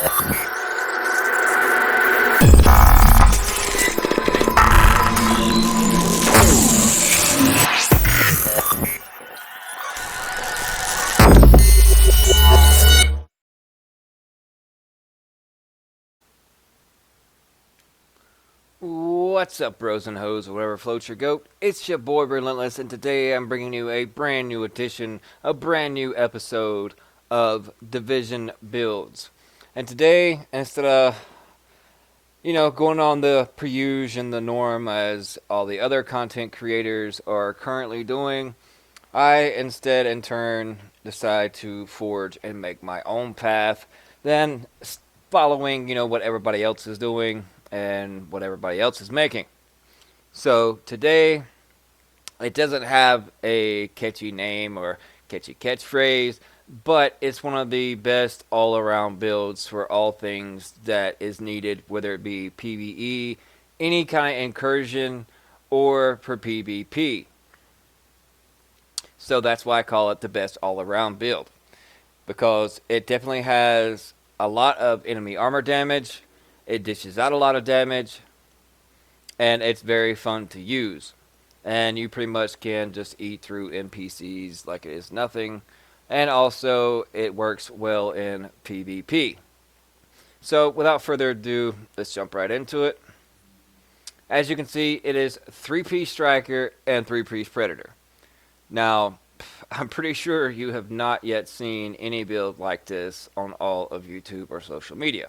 What's up, bros and hoes, or whatever floats your goat? It's your boy Relentless, and today I'm bringing you a brand new edition, a brand new episode of Division Builds. And today, instead of, going on the per-use and the norm as all the other content creators are currently doing, I instead, in turn, decide to forge and make my own path, then following, what everybody else is doing and what everybody else is making. So today, it doesn't have a catchy name or catchy catchphrase, but it's one of the best all-around builds for all things that is needed, whether it be PvE, any kind of incursion, or for PvP. So that's why I call it the best all-around build, because it definitely has a lot of enemy armor damage, it dishes out a lot of damage, and it's very fun to use. And you pretty much can just eat through NPCs like it is nothing. And also, it works well in PvP. So, without further ado, let's jump right into it. As you can see, it is 3-piece Striker and 3-piece Predator. Now, I'm pretty sure you have not yet seen any build like this on all of YouTube or social media,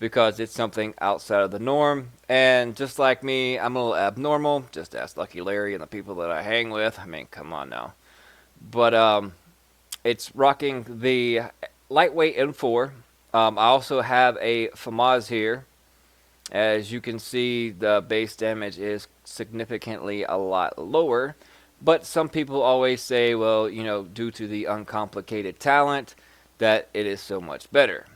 because it's something outside of the norm. And just like me, I'm a little abnormal. Just ask Lucky Larry and the people that I hang with. I mean, come on now. But it's rocking the lightweight M4. I also have a FAMAS here. As you can see, the base damage is significantly a lot lower. But some people always say, well, due to the uncomplicated talent, that it is so much better.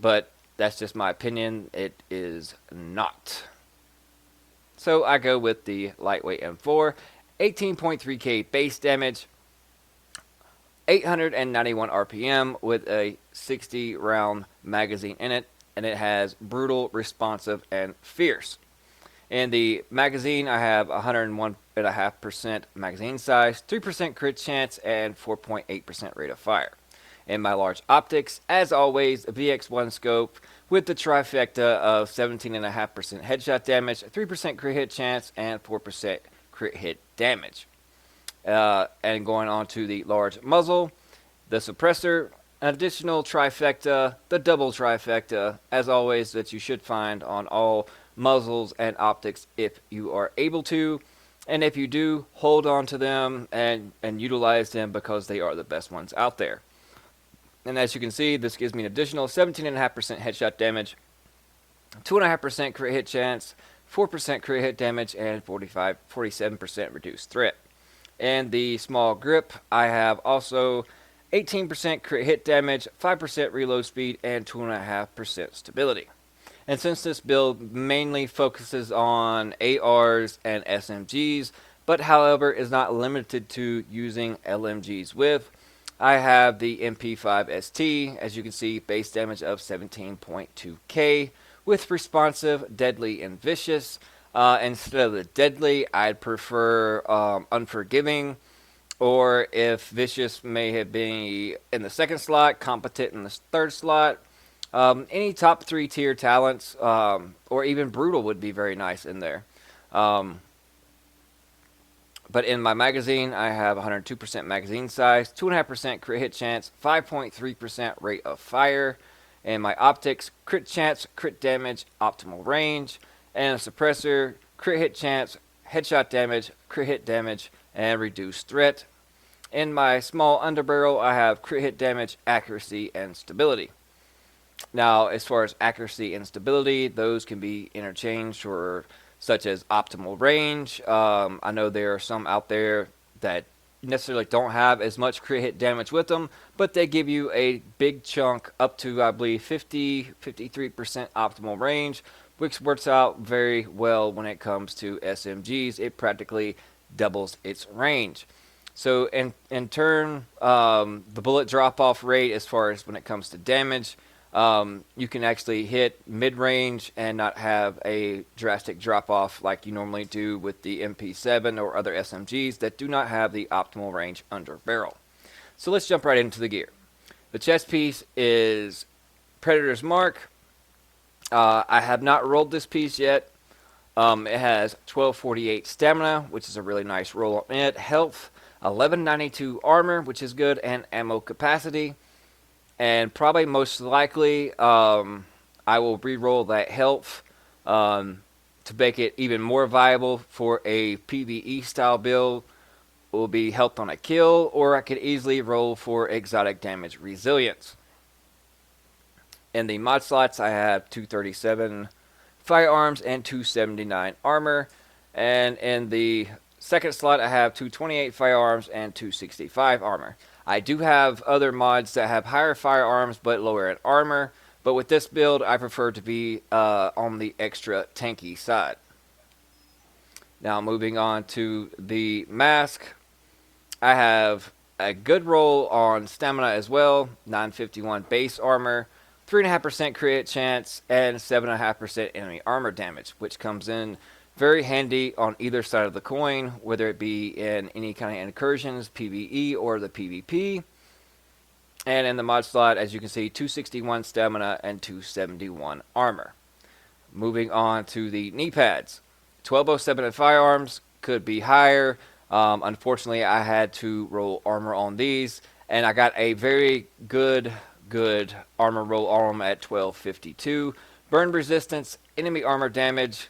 But that's just my opinion. It is not. So I go with the lightweight M4, 18.3k base damage, 891 RPM with a 60 round magazine in it, and it has brutal, responsive, and fierce. In the magazine, I have 101.5% magazine size, 3% crit chance, and 4.8% rate of fire. In my large optics, as always, VX1 scope with the trifecta of 17.5% headshot damage, 3% crit hit chance, and 4% crit hit damage. And going on to the large muzzle, the suppressor, an additional trifecta, the double trifecta, as always, that you should find on all muzzles and optics if you are able to. And if you do, hold on to them and utilize them, because they are the best ones out there. And as you can see, this gives me an additional 17.5% headshot damage, 2.5% crit hit chance, 4% crit hit damage, and 47% reduced threat. And the small grip, I have also 18% crit hit damage, 5% reload speed, and 2.5% stability. And since this build mainly focuses on ARs and SMGs, but however is not limited to using LMGs with, I have the MP5 ST, as you can see, base damage of 17.2k, with responsive, deadly, and vicious. Instead of the deadly, I'd prefer unforgiving, or if vicious may have been in the second slot, competent in the third slot. Any top 3 tier talents, or even brutal would be very nice in there. But in my magazine, I have 102% magazine size, 2.5% crit hit chance, 5.3% rate of fire. And my optics, crit chance, crit damage, optimal range. And a suppressor, crit hit chance, headshot damage, crit hit damage, and reduced threat. In my small underbarrel, I have crit hit damage, accuracy, and stability. Now, as far as accuracy and stability, those can be interchanged for such as optimal range. I know there are some out there that necessarily don't have as much crit hit damage with them, but they give you a big chunk up to, I believe, 53% optimal range, which works out very well when it comes to SMGs. It practically doubles its range. So in turn, the bullet drop-off rate as far as when it comes to damage, you can actually hit mid-range and not have a drastic drop-off like you normally do with the MP7 or other SMGs that do not have the optimal range under barrel. So let's jump right into the gear. The chest piece is Predator's Mark. I have not rolled this piece yet. It has 1248 stamina, which is a really nice roll on it. Health, 1192 armor, which is good, and ammo capacity. And probably most likely, I will re-roll that health to make it even more viable for a PvE style build. Will be health on a kill, or I could easily roll for exotic damage resilience. In the mod slots, I have 237 firearms and 279 armor. And in the second slot, I have 228 firearms and 265 armor. I do have other mods that have higher firearms but lower in armor. But with this build, I prefer to be on the extra tanky side. Now moving on to the mask. I have a good roll on stamina as well. 951 base armor. 3.5% crit chance, and 7.5% enemy armor damage, which comes in very handy on either side of the coin, whether it be in any kind of incursions, PvE, or the PvP. And in the mod slot, as you can see, 261 stamina and 271 armor. Moving on to the knee pads. 1207 in firearms, could be higher. Unfortunately, I had to roll armor on these, and I got a very good armor roll on them at 1252. Burn resistance, enemy armor damage,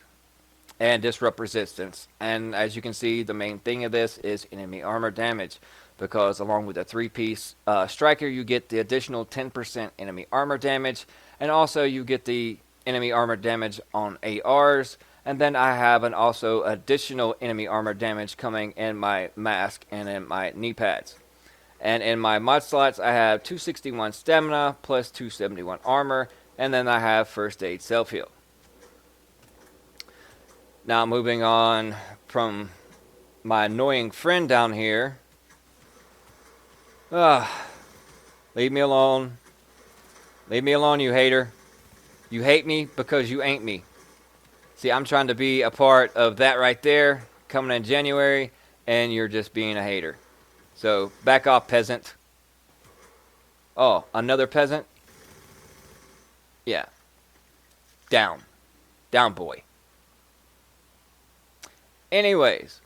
and disrupt resistance. And as you can see, the main thing of this is enemy armor damage, because along with a 3-piece striker, you get the additional 10% enemy armor damage, and also you get the enemy armor damage on ARs. And then I have an also additional enemy armor damage coming in my mask and in my knee pads. And in my mod slots, I have 261 stamina plus 271 armor, and then I have first aid self-heal. Now moving on from my annoying friend down here. Leave me alone. Leave me alone, you hater. You hate me because you ain't me. See, I'm trying to be a part of that right there, coming in January, and you're just being a hater. So, back off, peasant. Oh, another peasant? Yeah. Down. Down, boy. Anyways,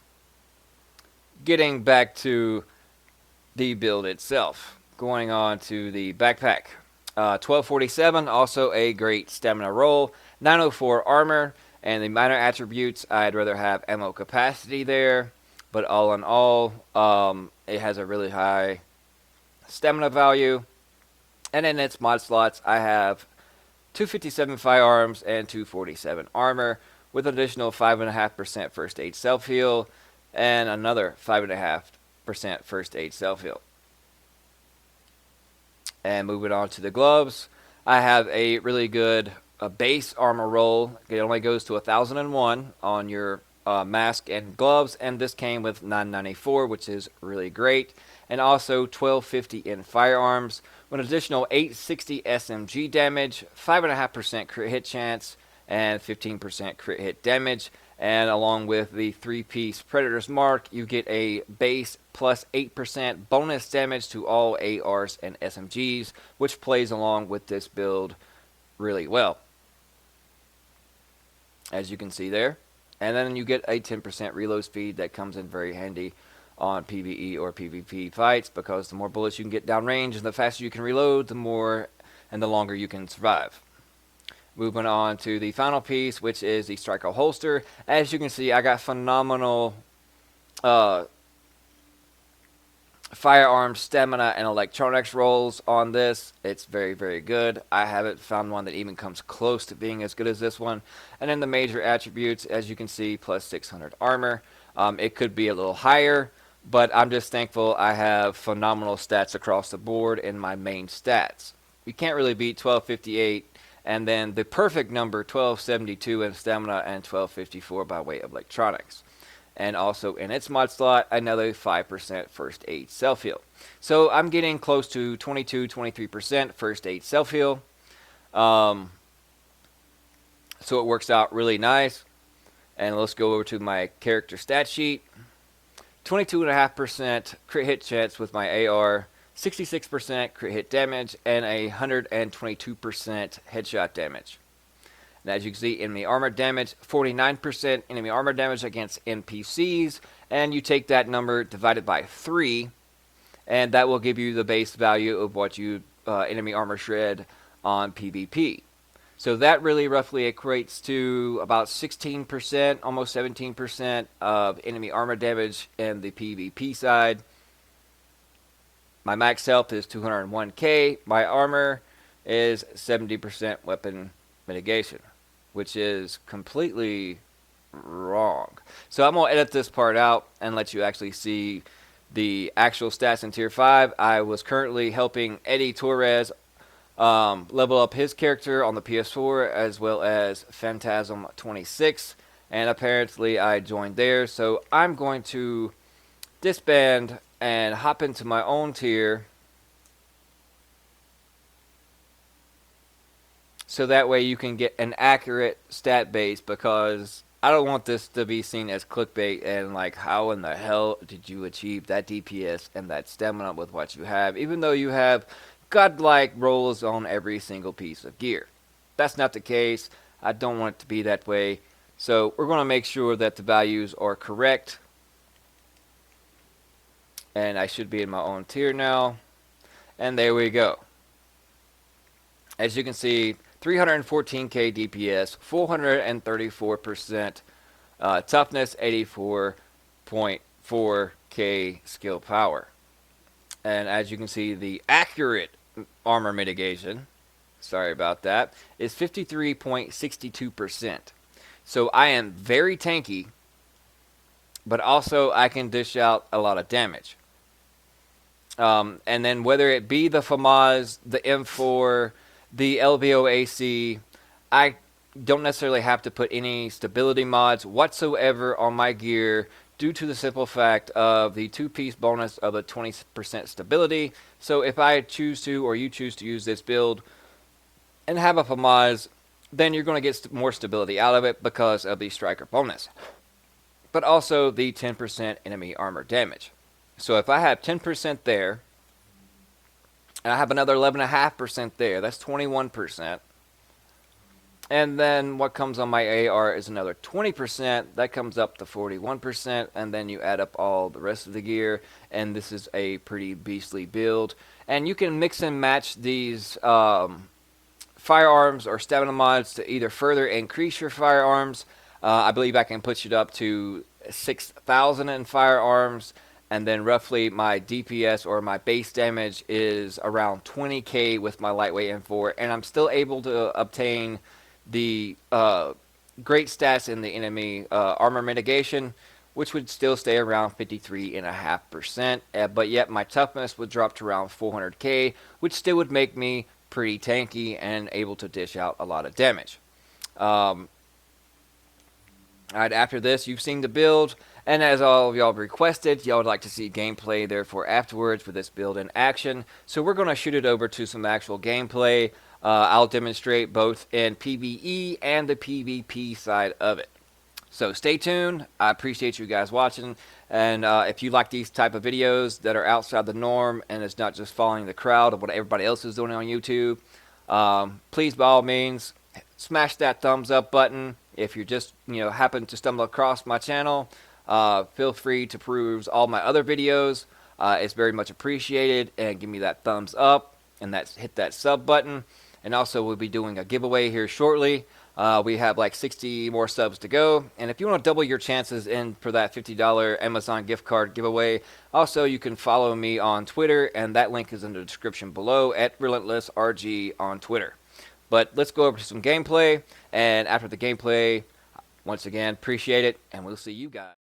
getting back to the build itself. Going on to the backpack. 1247, also a great stamina roll. 904 armor, and the minor attributes, I'd rather have ammo capacity there. But all in all, it has a really high stamina value. And in its mod slots, I have 257 firearms and 247 armor, with an additional 5.5% first aid self-heal, and another 5.5% first aid self-heal. And moving on to the gloves, I have a really good base armor roll. It only goes to 1001 on your mask and gloves, and this came with 994, which is really great, and also 1250 in firearms, with an additional 860 SMG damage, 5.5% crit hit chance, and 15% crit hit damage. And along with the 3-piece Predator's Mark, you get a base plus 8% bonus damage to all ARs and SMGs, which plays along with this build really well, as you can see there. And then you get a 10% reload speed that comes in very handy on PvE or PvP fights, because the more bullets you can get downrange and the faster you can reload, the more and the longer you can survive. Moving on to the final piece, which is the striker holster. As you can see, I got phenomenal firearm stamina and electronics rolls on this. It's very, very good. I haven't found one that even comes close to being as good as this one. And then the major attributes, as you can see, plus 600 armor. It could be a little higher, but I'm just thankful I have phenomenal stats across the board in my main stats. You can't really beat 1258, and then the perfect number, 1272 in stamina and 1254 by way of electronics. And also in its mod slot, another 5% first aid self-heal. So I'm getting close to 22-23% first aid self-heal. Um, so it works out really nice. And let's go over to my character stat sheet. 22.5% crit hit chance with my AR, 66% crit hit damage, and 122% headshot damage. And as you can see, enemy armor damage, 49% enemy armor damage against NPCs, and you take that number divided by 3, and that will give you the base value of what you enemy armor shred on PvP. So that really roughly equates to about 16%, almost 17% of enemy armor damage in the PvP side. My max health is 201k. My armor is 70% weapon mitigation, which is completely wrong. So I'm going to edit this part out and let you actually see the actual stats in Tier 5. I was currently helping Eddie Torres level up his character on the PS4 as well as Phantasm 26, and apparently I joined there. So I'm going to disband and hop into my own tier, so that way you can get an accurate stat base, because I don't want this to be seen as clickbait and like, how in the hell did you achieve that DPS and that stamina with what you have, even though you have godlike rolls on every single piece of gear. That's not the case. I don't want it to be that way. So we're going to make sure that the values are correct. And I should be in my own tier now. And there we go. As you can see, 314k DPS, 434% toughness, 84.4k skill power. And as you can see, the accurate armor mitigation, sorry about that, is 53.62%. So I am very tanky, but also I can dish out a lot of damage. And then whether it be the FAMAS, the M4, the LVOAC, I don't necessarily have to put any stability mods whatsoever on my gear, due to the simple fact of the 2-piece bonus of a 20% stability. So if I choose to, or you choose to use this build and have a FAMAS, then you're going to get more stability out of it because of the striker bonus, but also the 10% enemy armor damage. So if I have 10% there, and I have another 11.5% there, that's 21%. And then what comes on my AR is another 20%. That comes up to 41%. And then you add up all the rest of the gear, and this is a pretty beastly build. And you can mix and match these firearms or stamina mods to either further increase your firearms. I believe I can push it up to 6,000 in firearms. And then roughly my DPS or my base damage is around 20k with my lightweight M4. And I'm still able to obtain the great stats in the enemy armor mitigation, which would still stay around 53.5%. But yet my toughness would drop to around 400k, which still would make me pretty tanky and able to dish out a lot of damage. Alright, after this, you've seen the build, and as all of y'all requested, y'all would like to see gameplay, therefore afterwards, for this build in action. So we're going to shoot it over to some actual gameplay. I'll demonstrate both in PvE and the PvP side of it. So stay tuned. I appreciate you guys watching, and if you like these type of videos that are outside the norm and it's not just following the crowd of what everybody else is doing on YouTube, please, by all means, smash that thumbs up button. If you just happen to stumble across my channel, feel free to peruse all my other videos. It's very much appreciated, and give me that thumbs up, and hit that sub button. And also, we'll be doing a giveaway here shortly. We have like 60 more subs to go, and if you want to double your chances in for that $50 Amazon gift card giveaway, also you can follow me on Twitter, and that link is in the description below, at RelentlessRG on Twitter. But let's go over to some gameplay, and after the gameplay, once again, appreciate it, and we'll see you guys.